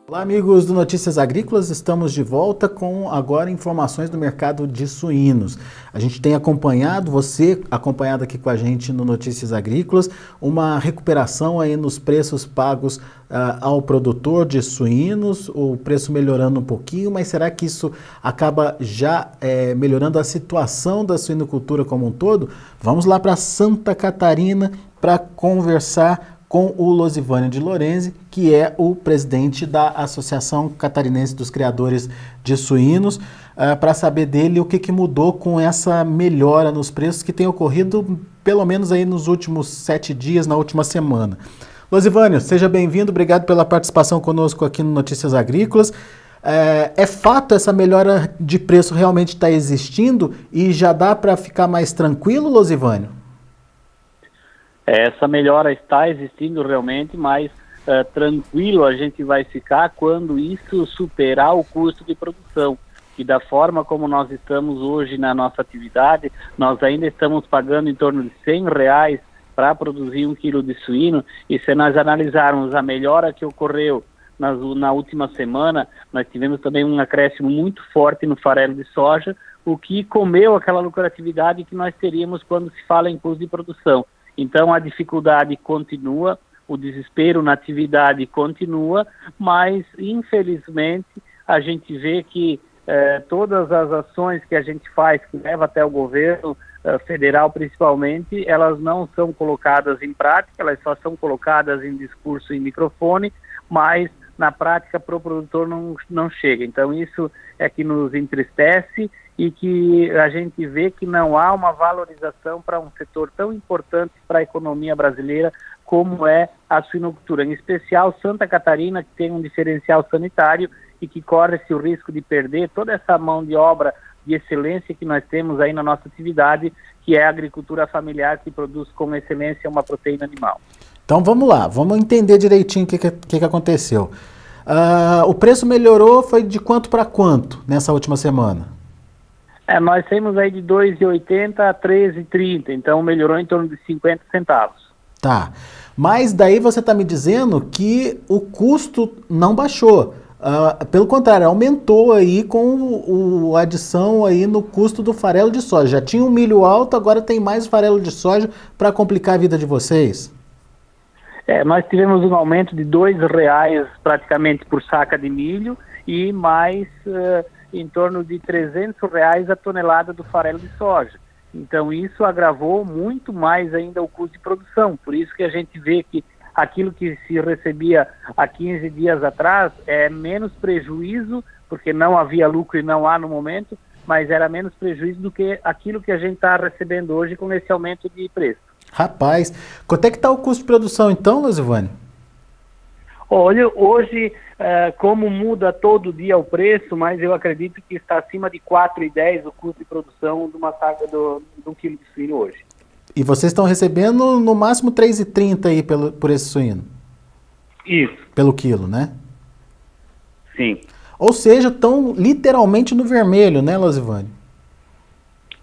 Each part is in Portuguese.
Olá, amigos do Notícias Agrícolas, estamos de volta com agora informações do mercado de suínos. A gente tem acompanhado, você acompanhado aqui com a gente no Notícias Agrícolas, uma recuperação aí nos preços pagos ao produtor de suínos, o preço melhorando um pouquinho, mas será que isso acaba já melhorando a situação da suinocultura como um todo? Vamos lá para Santa Catarina para conversar com o Losivânio de Lorenzi, que é o presidente da Associação Catarinense dos Criadores de Suínos, para saber dele o que mudou com essa melhora nos preços que tem ocorrido pelo menos aí nos últimos 7 dias, na última semana. Losivânio, seja bem-vindo, obrigado pela participação conosco aqui no Notícias Agrícolas. É fato essa melhora de preço realmente está existindo e já dá para ficar mais tranquilo, Losivânio? Essa melhora está existindo realmente, mas tranquilo a gente vai ficar quando isso superar o custo de produção. E da forma como nós estamos hoje na nossa atividade, nós ainda estamos pagando em torno de R$100 para produzir 1 quilo de suíno, e se nós analisarmos a melhora que ocorreu na última semana, nós tivemos também um acréscimo muito forte no farelo de soja, o que comeu aquela lucratividade que nós teríamos quando se fala em custo de produção. Então a dificuldade continua, o desespero na atividade continua, mas infelizmente a gente vê que todas as ações que a gente faz, que leva até o governo federal principalmente, elas não são colocadas em prática, elas só são colocadas em discurso e microfone, mas na prática para o produtor não chega. Então isso é que nos entristece e que a gente vê que não há uma valorização para um setor tão importante para a economia brasileira como é a suinocultura, em especial Santa Catarina, que tem um diferencial sanitário e que corre-se o risco de perder toda essa mão de obra de excelência que nós temos aí na nossa atividade, que é a agricultura familiar, que produz com excelência uma proteína animal. Então vamos lá, vamos entender direitinho o que aconteceu. O preço melhorou, foi de quanto para quanto nessa última semana? Nós temos aí de R$ 2,80 a R$ 13,30, então melhorou em torno de 50 centavos. Tá, mas daí você está me dizendo que o custo não baixou, pelo contrário, aumentou aí com a adição aí no custo do farelo de soja. Já tinha um milho alto, agora tem mais farelo de soja para complicar a vida de vocês? Nós tivemos um aumento de R$2 praticamente por saca de milho e mais em torno de R$300 a tonelada do farelo de soja. Então isso agravou muito mais ainda o custo de produção. Por isso que a gente vê que aquilo que se recebia há 15 dias atrás é menos prejuízo, porque não havia lucro e não há no momento, mas era menos prejuízo do que aquilo que a gente está recebendo hoje com esse aumento de preço. Rapaz, quanto é que está o custo de produção então, Losivânio? Olha, hoje, como muda todo dia o preço, mas eu acredito que está acima de R$ 4,10 o custo de produção de uma saca de 1 quilo de suíno hoje. E vocês estão recebendo no máximo R$ 3,30 aí por esse suíno? Isso. Pelo quilo, né? Sim. Ou seja, estão literalmente no vermelho, né, Losivânio?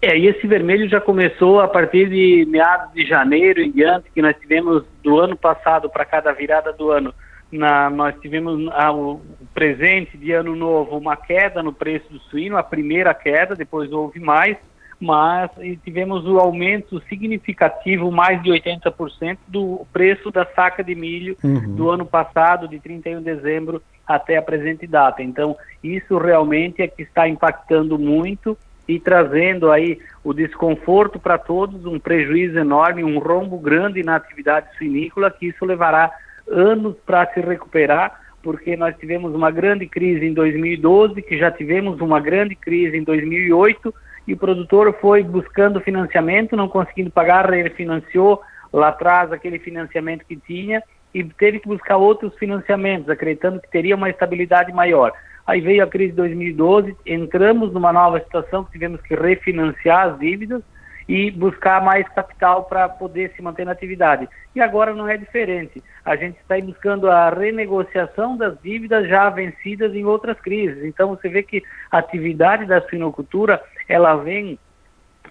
E esse vermelho já começou a partir de meados de janeiro em diante, que nós tivemos do ano passado para cada virada do ano. Nós tivemos o presente de ano novo, uma queda no preço do suíno, a primeira queda, depois houve mais, mas tivemos o aumento significativo, mais de 80% do preço da saca de milho do ano passado, de 31 de dezembro até a presente data. Então, isso realmente é que está impactando muito e trazendo aí o desconforto para todos, um prejuízo enorme, um rombo grande na atividade suinícola, que isso levará anos para se recuperar, porque nós tivemos uma grande crise em 2012, que já tivemos uma grande crise em 2008, e o produtor foi buscando financiamento, não conseguindo pagar, refinanciou lá atrás aquele financiamento que tinha, e teve que buscar outros financiamentos, acreditando que teria uma estabilidade maior. Aí veio a crise de 2012, entramos numa nova situação que tivemos que refinanciar as dívidas e buscar mais capital para poder se manter na atividade. E agora não é diferente. A gente está buscando a renegociação das dívidas já vencidas em outras crises. Então você vê que a atividade da suinocultura, ela vem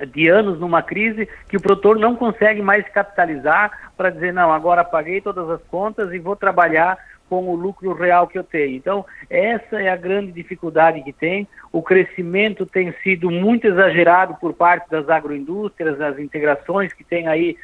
de anos numa crise que o produtor não consegue mais capitalizar para dizer, não, agora paguei todas as contas e vou trabalhar com o lucro real que eu tenho. Então, essa é a grande dificuldade que tem. O crescimento tem sido muito exagerado por parte das agroindústrias, das integrações que tem aí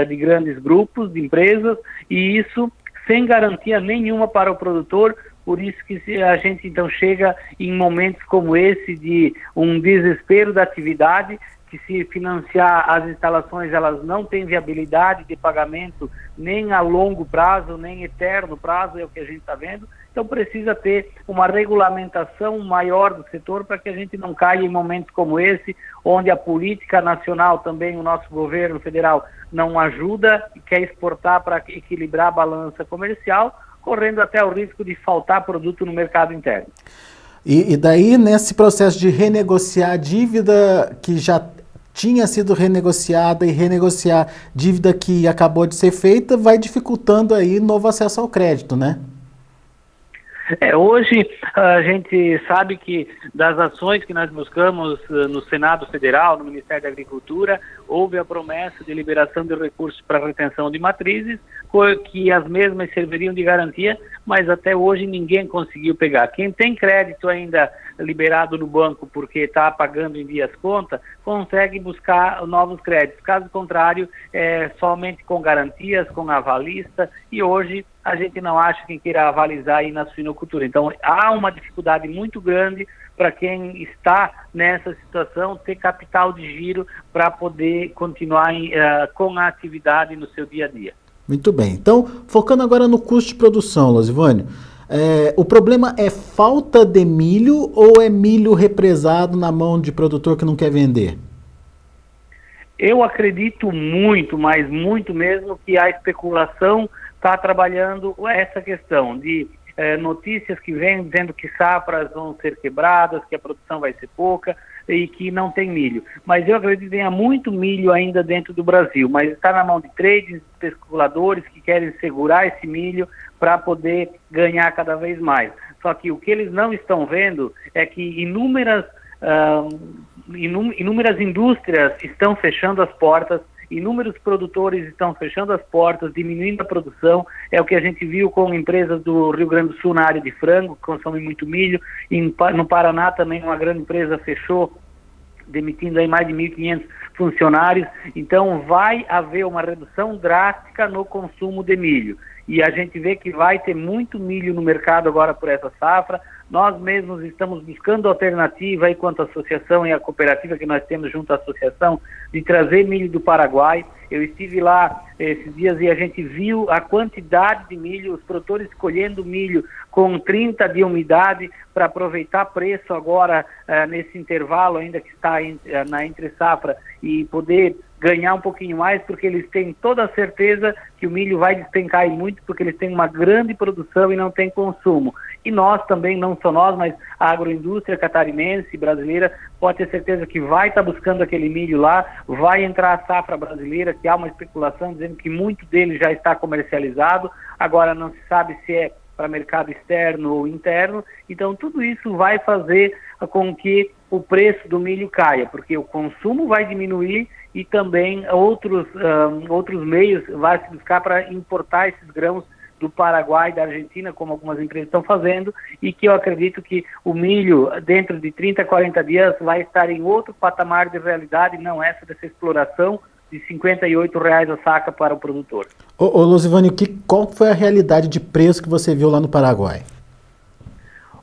de grandes grupos, de empresas, e isso sem garantia nenhuma para o produtor. Por isso que a gente então chega em momentos como esse de um desespero da atividade, que se financiar as instalações, elas não têm viabilidade de pagamento nem a longo prazo, nem eterno prazo, é o que a gente está vendo. Então precisa ter uma regulamentação maior do setor para que a gente não caia em momentos como esse, onde a política nacional também, o nosso governo federal, não ajuda e quer exportar para equilibrar a balança comercial, correndo até o risco de faltar produto no mercado interno. E daí, nesse processo de renegociar a dívida que já tinha sido renegociada e renegociar dívida que acabou de ser feita, vai dificultando aí novo acesso ao crédito, né? Hoje a gente sabe que das ações que nós buscamos no Senado Federal, no Ministério da Agricultura, houve a promessa de liberação de recursos para retenção de matrizes, que as mesmas serviriam de garantia, mas até hoje ninguém conseguiu pegar. Quem tem crédito ainda liberado no banco porque está pagando em dia as contas, consegue buscar novos créditos. Caso contrário, somente com garantias, com avalista, e hoje a gente não acha quem queira avalizar aí na suinocultura. Então, há uma dificuldade muito grande para quem está nessa situação ter capital de giro para poder continuar com a atividade no seu dia a dia. Muito bem. Então, focando agora no custo de produção, Losivânio, o problema é falta de milho ou é milho represado na mão de produtor que não quer vender? Eu acredito muito, mas muito mesmo, que a especulação está trabalhando essa questão de notícias que vêm dizendo que safras vão ser quebradas, que a produção vai ser pouca e que não tem milho. Mas eu acredito que tenha muito milho ainda dentro do Brasil, mas está na mão de traders, especuladores que querem segurar esse milho para poder ganhar cada vez mais. Só que o que eles não estão vendo é que inúmeras indústrias estão fechando as portas, inúmeros produtores estão fechando as portas, diminuindo a produção. É o que a gente viu com empresas do Rio Grande do Sul na área de frango, que consomem muito milho. No Paraná também uma grande empresa fechou, demitindo aí mais de 1.500 funcionários. Então vai haver uma redução drástica no consumo de milho. E a gente vê que vai ter muito milho no mercado agora por essa safra. Nós mesmos estamos buscando alternativa aí quanto à associação e a cooperativa que nós temos junto à associação de trazer milho do Paraguai. Eu estive lá esses dias e a gente viu a quantidade de milho, os produtores colhendo milho com 30 de umidade para aproveitar preço agora nesse intervalo ainda que está na entre safra e poder ganhar um pouquinho mais, porque eles têm toda a certeza que o milho vai despencar muito, porque eles têm uma grande produção e não tem consumo. E nós também, não só nós, mas a agroindústria catarinense, brasileira, pode ter certeza que vai estar buscando aquele milho lá, vai entrar a safra brasileira, que há uma especulação dizendo que muito dele já está comercializado, agora não se sabe se é para mercado externo ou interno. Então tudo isso vai fazer com que o preço do milho caia, porque o consumo vai diminuir e também outros meios vai se buscar para importar esses grãos do Paraguai, da Argentina, como algumas empresas estão fazendo, e que eu acredito que o milho, dentro de 30, 40 dias, vai estar em outro patamar de realidade, não essa dessa exploração de R$ 58,00 a saca para o produtor. Ô Losivânio, qual foi a realidade de preço que você viu lá no Paraguai?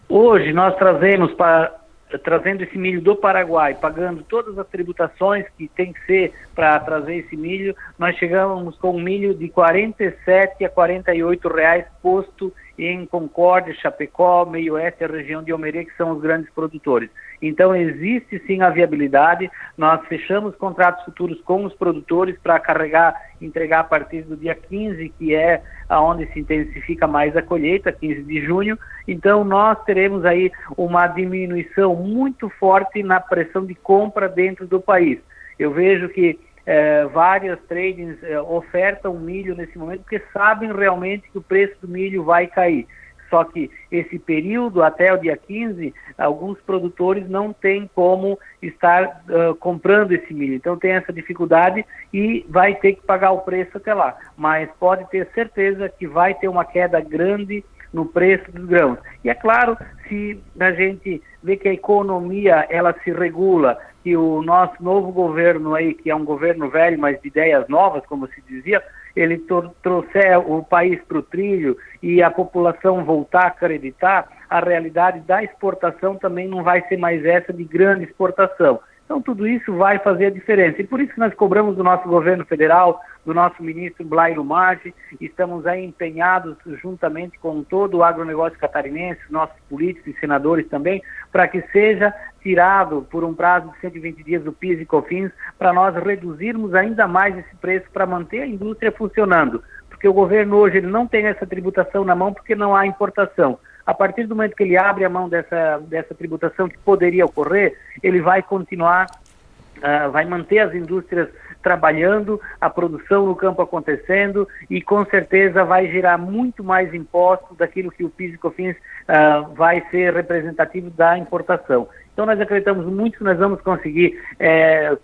Hoje nós trazendo esse milho do Paraguai, pagando todas as tributações que tem que ser para trazer esse milho, nós chegamos com um milho de R$ 47 a R$ 48,00 posto em Concórdia, Chapecó, Meio Oeste, a região de Omerê, que são os grandes produtores. Então existe sim a viabilidade, nós fechamos contratos futuros com os produtores para entregar a partir do dia 15, que é onde se intensifica mais a colheita, 15 de junho. Então nós teremos aí uma diminuição muito forte na pressão de compra dentro do país. Eu vejo que várias tradings ofertam milho nesse momento porque sabem realmente que o preço do milho vai cair. Só que esse período, até o dia 15, alguns produtores não têm como estar comprando esse milho. Então tem essa dificuldade e vai ter que pagar o preço até lá. Mas pode ter certeza que vai ter uma queda grande no preço dos grãos. E é claro, se a gente vê que a economia ela se regula, que o nosso novo governo aí, que é um governo velho, mas de ideias novas, como se dizia, ele trouxer o país para o trilho e a população voltar a acreditar, a realidade da exportação também não vai ser mais essa de grande exportação. Então, tudo isso vai fazer a diferença. E por isso que nós cobramos do nosso governo federal, do nosso ministro Blairo Maggi, estamos aí empenhados, juntamente com todo o agronegócio catarinense, nossos políticos e senadores também, para que seja tirado por um prazo de 120 dias do PIS e COFINS, para nós reduzirmos ainda mais esse preço para manter a indústria funcionando. Porque o governo hoje ele não tem essa tributação na mão porque não há importação. A partir do momento que ele abre a mão dessa tributação que poderia ocorrer, ele vai continuar, vai manter as indústrias trabalhando, a produção no campo acontecendo e com certeza vai gerar muito mais impostos daquilo que o PIS e COFINS vai ser representativo da importação. Então nós acreditamos muito que nós vamos conseguir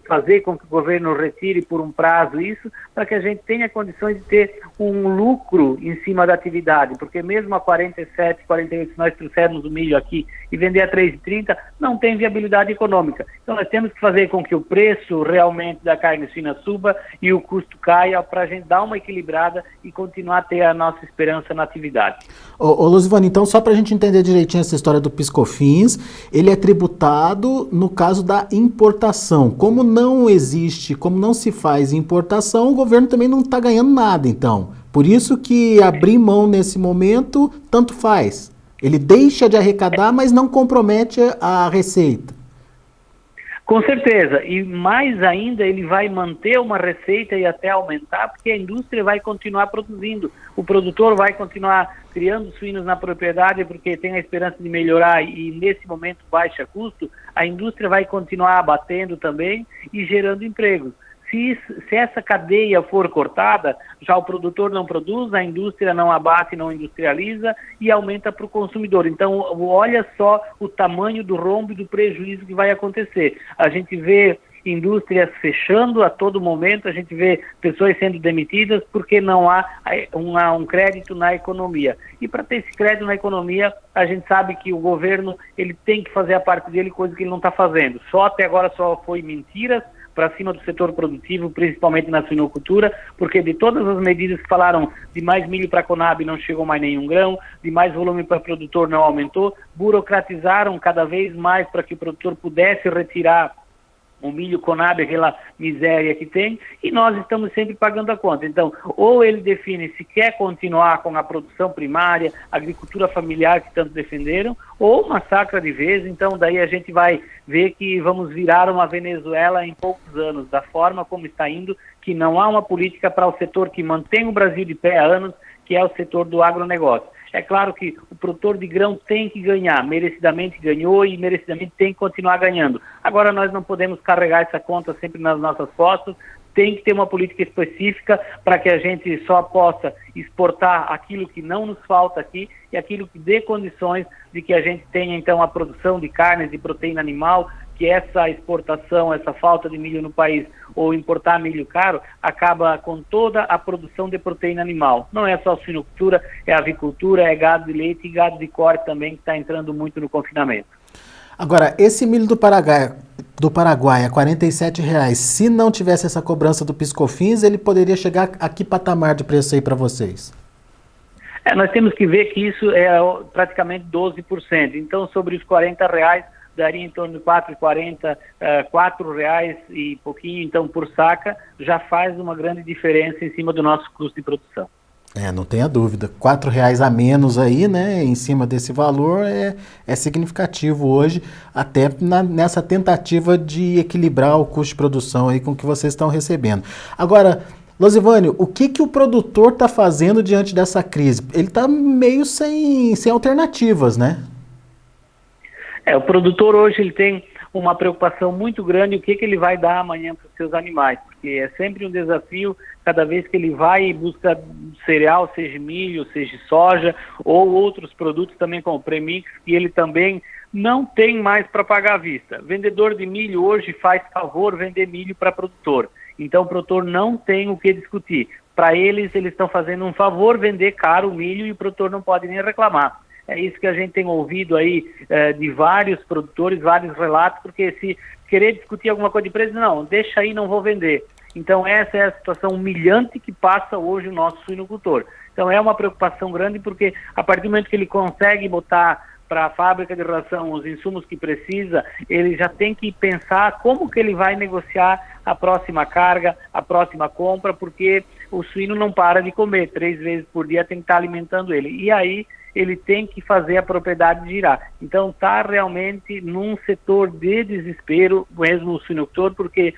fazer com que o governo retire por um prazo isso, para que a gente tenha condições de ter um lucro em cima da atividade, porque mesmo a 47, 48, se nós trouxermos o milho aqui e vender a 3,30, não tem viabilidade econômica. Então nós temos que fazer com que o preço realmente da carne suína suba e o custo caia, para a gente dar uma equilibrada e continuar a ter a nossa esperança na atividade. Ô Luzivane, então só para a gente entender direitinho essa história do PIS/COFINS, ele é tributado no caso da importação. Como não existe, como não se faz importação, o governo também não está ganhando nada, então. Por isso que abrir mão nesse momento, tanto faz. Ele deixa de arrecadar, mas não compromete a receita. Com certeza, e mais ainda ele vai manter uma receita e até aumentar, porque a indústria vai continuar produzindo, o produtor vai continuar criando suínos na propriedade porque tem a esperança de melhorar e nesse momento baixa custo, a indústria vai continuar abatendo também e gerando empregos. Se essa cadeia for cortada, já o produtor não produz, a indústria não abate, não industrializa e aumenta para o consumidor. Então, olha só o tamanho do rombo e do prejuízo que vai acontecer. A gente vê indústrias fechando a todo momento, a gente vê pessoas sendo demitidas porque não há um crédito na economia. E para ter esse crédito na economia, a gente sabe que o governo ele tem que fazer a parte dele, coisa que ele não está fazendo. Só até agora só foi mentiras para cima do setor produtivo, principalmente na suinocultura, porque de todas as medidas que falaram de mais milho para a Conab não chegou mais nenhum grão, de mais volume para o produtor não aumentou, burocratizaram cada vez mais para que o produtor pudesse retirar o milho Conab, aquela miséria que tem, e nós estamos sempre pagando a conta. Então, ou ele define se quer continuar com a produção primária, a agricultura familiar que tanto defenderam, ou massacra de vez. Então daí a gente vai ver que vamos virar uma Venezuela em poucos anos, da forma como está indo, que não há uma política para o setor que mantém o Brasil de pé há anos, que é o setor do agronegócio. É claro que o produtor de grão tem que ganhar, merecidamente ganhou e merecidamente tem que continuar ganhando. Agora nós não podemos carregar essa conta sempre nas nossas costas, tem que ter uma política específica para que a gente só possa exportar aquilo que não nos falta aqui e aquilo que dê condições de que a gente tenha então a produção de carnes, de proteína animal, que essa exportação, essa falta de milho no país, ou importar milho caro, acaba com toda a produção de proteína animal. Não é só suinocultura, é avicultura, é gado de leite e gado de corte também, que está entrando muito no confinamento. Agora, esse milho do Paraguai a R$ 47,00, se não tivesse essa cobrança do PIS/COFINS, ele poderia chegar a que patamar de preço aí para vocês? Nós temos que ver que isso é praticamente 12%. Então, sobre os R$ 40,00, daria em torno de R$ 4,00 e pouquinho, então, por saca, já faz uma grande diferença em cima do nosso custo de produção. Não tenha dúvida. R$ 4,00 a menos aí, né, em cima desse valor é significativo hoje, até nessa tentativa de equilibrar o custo de produção aí com que vocês estão recebendo. Agora, Luzivane, o que o produtor está fazendo diante dessa crise? Ele está meio sem alternativas, né? O produtor hoje ele tem uma preocupação muito grande o que ele vai dar amanhã para os seus animais, porque é sempre um desafio cada vez que ele vai e busca cereal, seja milho, seja soja, ou outros produtos também como premix, que ele também não tem mais para pagar à vista. Vendedor de milho hoje faz favor vender milho para produtor, então o produtor não tem o que discutir. para eles estão fazendo um favor vender caro o milho e o produtor não pode nem reclamar. É isso que a gente tem ouvido aí de vários produtores, vários relatos, porque se querer discutir alguma coisa de preço, não, deixa aí, não vou vender. Então essa é a situação humilhante que passa hoje o nosso suinocultor. Então é uma preocupação grande, porque a partir do momento que ele consegue botar para a fábrica de ração os insumos que precisa, ele já tem que pensar como que ele vai negociar a próxima carga, a próxima compra, porque o suíno não para de comer, 3 vezes por dia tem que estar alimentando ele. E aí ele tem que fazer a propriedade girar. Então está realmente num setor de desespero, mesmo o suinocultor, porque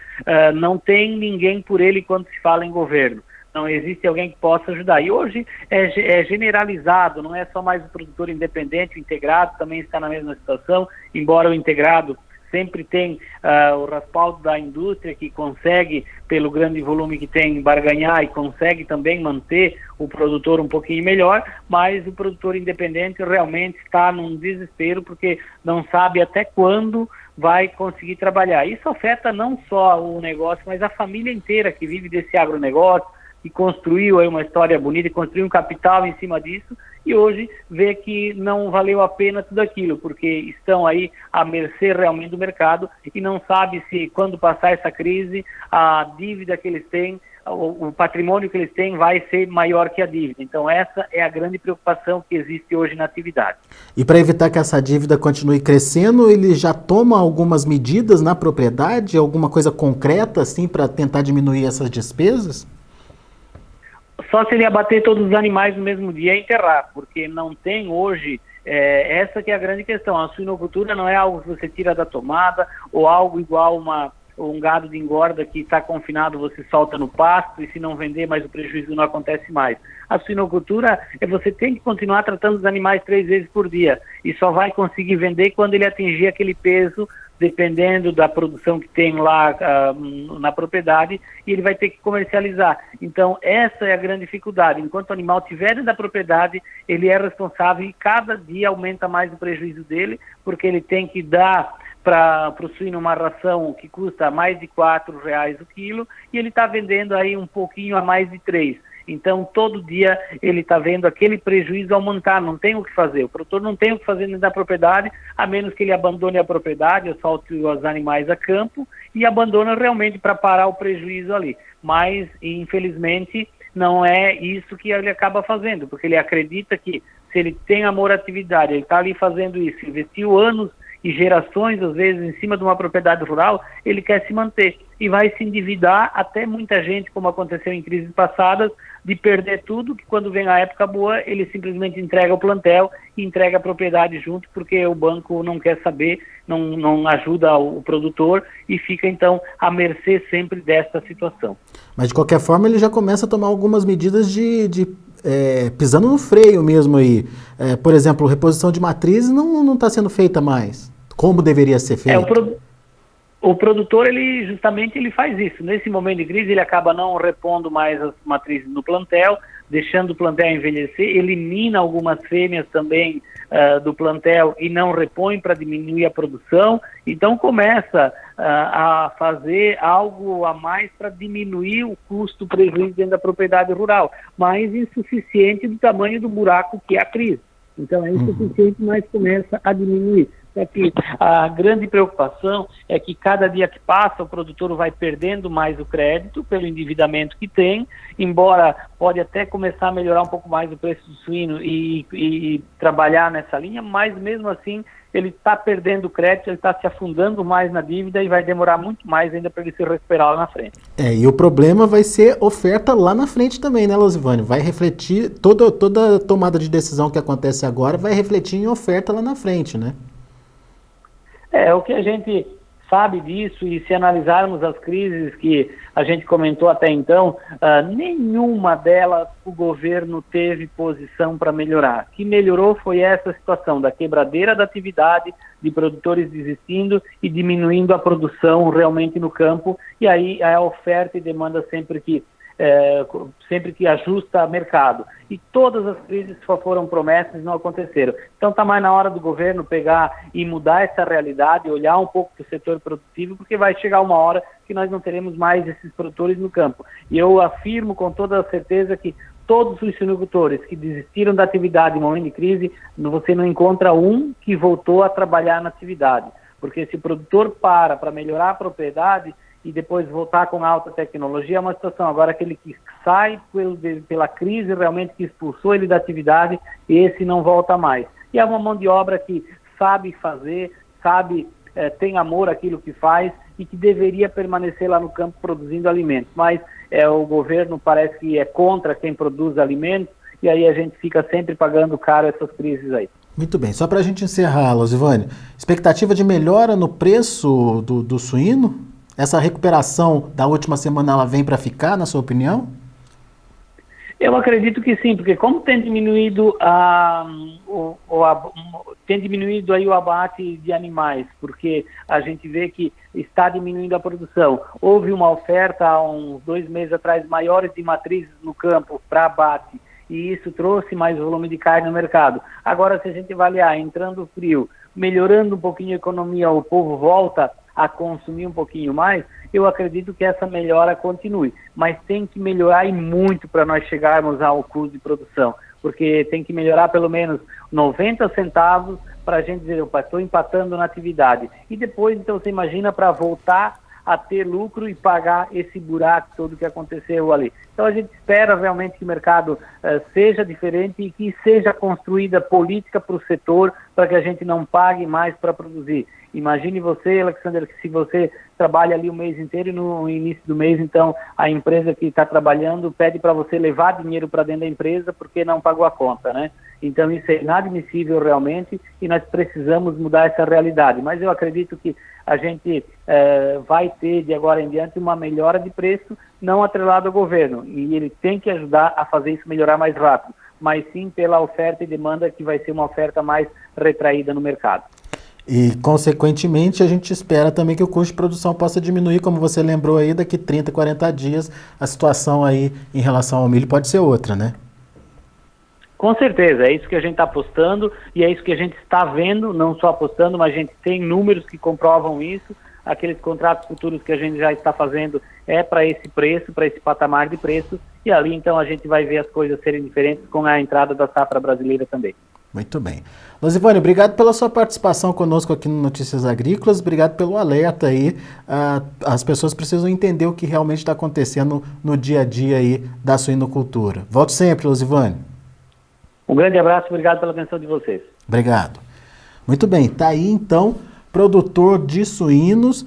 não tem ninguém por ele quando se fala em governo. Não existe alguém que possa ajudar. E hoje é generalizado, não é só mais o produtor independente, o integrado também está na mesma situação, embora o integrado sempre tem o respaldo da indústria, que consegue, pelo grande volume que tem, barganhar e consegue também manter o produtor um pouquinho melhor, mas o produtor independente realmente está num desespero, porque não sabe até quando vai conseguir trabalhar. Isso afeta não só o negócio, mas a família inteira que vive desse agronegócio, que construiu aí uma história bonita, construiu um capital em cima disso, e hoje vê que não valeu a pena tudo aquilo, porque estão aí à mercê realmente do mercado e não sabe se quando passar essa crise, a dívida que eles têm, o patrimônio que eles têm vai ser maior que a dívida. Então essa é a grande preocupação que existe hoje na atividade. E para evitar que essa dívida continue crescendo, ele já toma algumas medidas na propriedade, alguma coisa concreta assim para tentar diminuir essas despesas? Só se ele abater todos os animais no mesmo dia e enterrar, porque não tem hoje, essa que é a grande questão. A suinocultura não é algo que você tira da tomada, ou algo igual um gado de engorda que está confinado, você solta no pasto, e se não vender, mas o prejuízo não acontece mais. A suinocultura você tem que continuar tratando os animais 3 vezes por dia, e só vai conseguir vender quando ele atingir aquele peso, dependendo da produção que tem lá na propriedade, e ele vai ter que comercializar. Então, essa é a grande dificuldade. Enquanto o animal estiver dentro da propriedade, ele é responsável e cada dia aumenta mais o prejuízo dele, porque ele tem que dar para o suíno uma ração que custa mais de R$4 o quilo, e ele está vendendo aí um pouquinho a mais de 3. Então, todo dia ele está vendo aquele prejuízo aumentar, não tem o que fazer. O produtor não tem o que fazer dentro da propriedade, a menos que ele abandone a propriedade, ou solte os animais a campo, e abandona realmente para parar o prejuízo ali. Mas, infelizmente, não é isso que ele acaba fazendo, porque ele acredita que se ele tem amor à atividade, ele está ali fazendo isso, investiu anos e gerações, às vezes, em cima de uma propriedade rural, ele quer se manter e vai se endividar, até muita gente, como aconteceu em crises passadas, de perder tudo, que quando vem a época boa, ele simplesmente entrega o plantel e entrega a propriedade junto, porque o banco não quer saber, não ajuda o produtor e fica, então, à mercê sempre dessa situação. Mas, de qualquer forma, ele já começa a tomar algumas medidas pisando no freio mesmo aí. Por exemplo, reposição de matriz não está sendo feita mais, como deveria ser feita. O produtor, ele justamente faz isso. Nesse momento de crise, ele acaba não repondo mais as matrizes no plantel, deixando o plantel envelhecer, elimina algumas fêmeas também do plantel e não repõe para diminuir a produção. Então começa a fazer algo a mais para diminuir o custo prejuízo dentro da propriedade rural, mas insuficiente do tamanho do buraco que é a crise. Então é insuficiente, mas começa a diminuir. É que a grande preocupação é que cada dia que passa o produtor vai perdendo mais o crédito pelo endividamento que tem, embora pode até começar a melhorar um pouco mais o preço do suíno e trabalhar nessa linha, mas mesmo assim ele está perdendo o crédito, ele está se afundando mais na dívida e vai demorar muito mais ainda para ele se recuperar lá na frente. E o problema vai ser oferta lá na frente também, né, Losivane? Vai refletir, toda tomada de decisão que acontece agora vai refletir em oferta lá na frente, né? O que a gente sabe disso, e se analisarmos as crises que a gente comentou até então, nenhuma delas o governo teve posição para melhorar. O que melhorou foi essa situação da quebradeira da atividade, de produtores desistindo e diminuindo a produção realmente no campo, e aí a oferta e demanda sempre que sempre que ajusta mercado. E todas as crises só foram promessas e não aconteceram. Então está mais na hora do governo pegar e mudar essa realidade, olhar um pouco para o setor produtivo, porque vai chegar uma hora que nós não teremos mais esses produtores no campo. E eu afirmo com toda a certeza que todos os suinocultores que desistiram da atividade em momento de crise, você não encontra um que voltou a trabalhar na atividade. Porque se o produtor para melhorar a propriedade e depois voltar com alta tecnologia, é uma situação. Agora, aquele que sai pela crise realmente que expulsou ele da atividade, esse não volta mais. E é uma mão de obra que sabe fazer, tem amor àquilo que faz e que deveria permanecer lá no campo produzindo alimentos. Mas o governo parece que é contra quem produz alimentos e aí a gente fica sempre pagando caro essas crises aí. Muito bem, só para a gente encerrar, Losivane, expectativa de melhora no preço do suíno? Essa recuperação da última semana, ela vem para ficar, na sua opinião? Eu acredito que sim, porque como tem diminuído aí o abate de animais, porque a gente vê que está diminuindo a produção. Houve uma oferta há uns 2 meses atrás maiores de matrizes no campo para abate, e isso trouxe mais volume de carne no mercado. Agora, se a gente avaliar, entrando frio, melhorando um pouquinho a economia, o povo volta a consumir um pouquinho mais, eu acredito que essa melhora continue. Mas tem que melhorar e muito para nós chegarmos ao custo de produção, porque tem que melhorar pelo menos 90 centavos para a gente dizer, opa, estou empatando na atividade. E depois, então, você imagina para voltar a ter lucro e pagar esse buraco todo que aconteceu ali. Então a gente espera realmente que o mercado seja diferente e que seja construída política para o setor para que a gente não pague mais para produzir. Imagine você, Alexander, que se você trabalha ali o mês inteiro e no início do mês, então a empresa que está trabalhando pede para você levar dinheiro para dentro da empresa porque não pagou a conta, né? Então isso é inadmissível realmente e nós precisamos mudar essa realidade. Mas eu acredito que a gente vai ter de agora em diante uma melhora de preço não atrelado ao governo e ele tem que ajudar a fazer isso melhorar mais rápido, mas sim pela oferta e demanda que vai ser uma oferta mais retraída no mercado. E, consequentemente, a gente espera também que o custo de produção possa diminuir, como você lembrou aí, daqui 30, 40 dias, a situação aí em relação ao milho pode ser outra, né? Com certeza, é isso que a gente está apostando e é isso que a gente está vendo, não só apostando, mas a gente tem números que comprovam isso. Aqueles contratos futuros que a gente já está fazendo é para esse preço, para esse patamar de preço, e ali então a gente vai ver as coisas serem diferentes com a entrada da safra brasileira também. Muito bem. Losivane, obrigado pela sua participação conosco aqui no Notícias Agrícolas, obrigado pelo alerta aí. As pessoas precisam entender o que realmente está acontecendo no dia a dia aí da suinocultura. Volte sempre, Losivane. Um grande abraço, obrigado pela atenção de vocês. Obrigado. Muito bem, está aí então, produtor de suínos,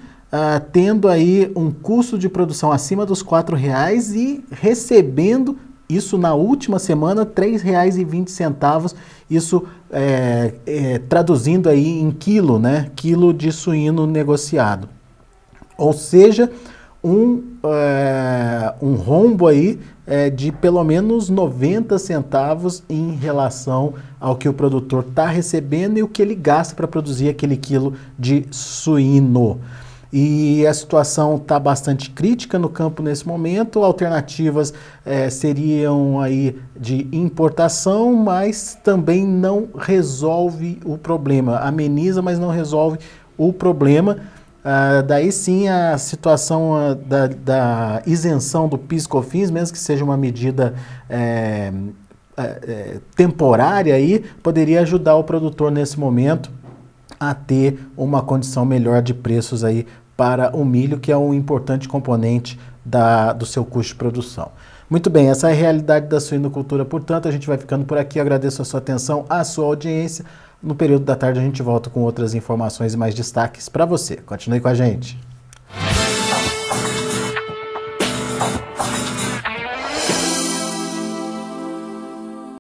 tendo aí um custo de produção acima dos R$4 e recebendo, isso na última semana, R$ 3,20, isso traduzindo aí em quilo, né? Quilo de suíno negociado. Ou seja, um rombo aí de pelo menos 90 centavos em relação ao que o produtor está recebendo e o que ele gasta para produzir aquele quilo de suíno. E a situação está bastante crítica no campo nesse momento, alternativas seriam aí de importação, mas também não resolve o problema, ameniza, mas não resolve o problema. Daí sim a situação da isenção do PIS/COFINS, mesmo que seja uma medida temporária, aí, poderia ajudar o produtor nesse momento a ter uma condição melhor de preços aí para o milho, que é um importante componente do seu custo de produção. Muito bem, essa é a realidade da suinocultura, portanto, a gente vai ficando por aqui. Eu agradeço a sua atenção, a sua audiência. No período da tarde a gente volta com outras informações e mais destaques para você. Continue com a gente.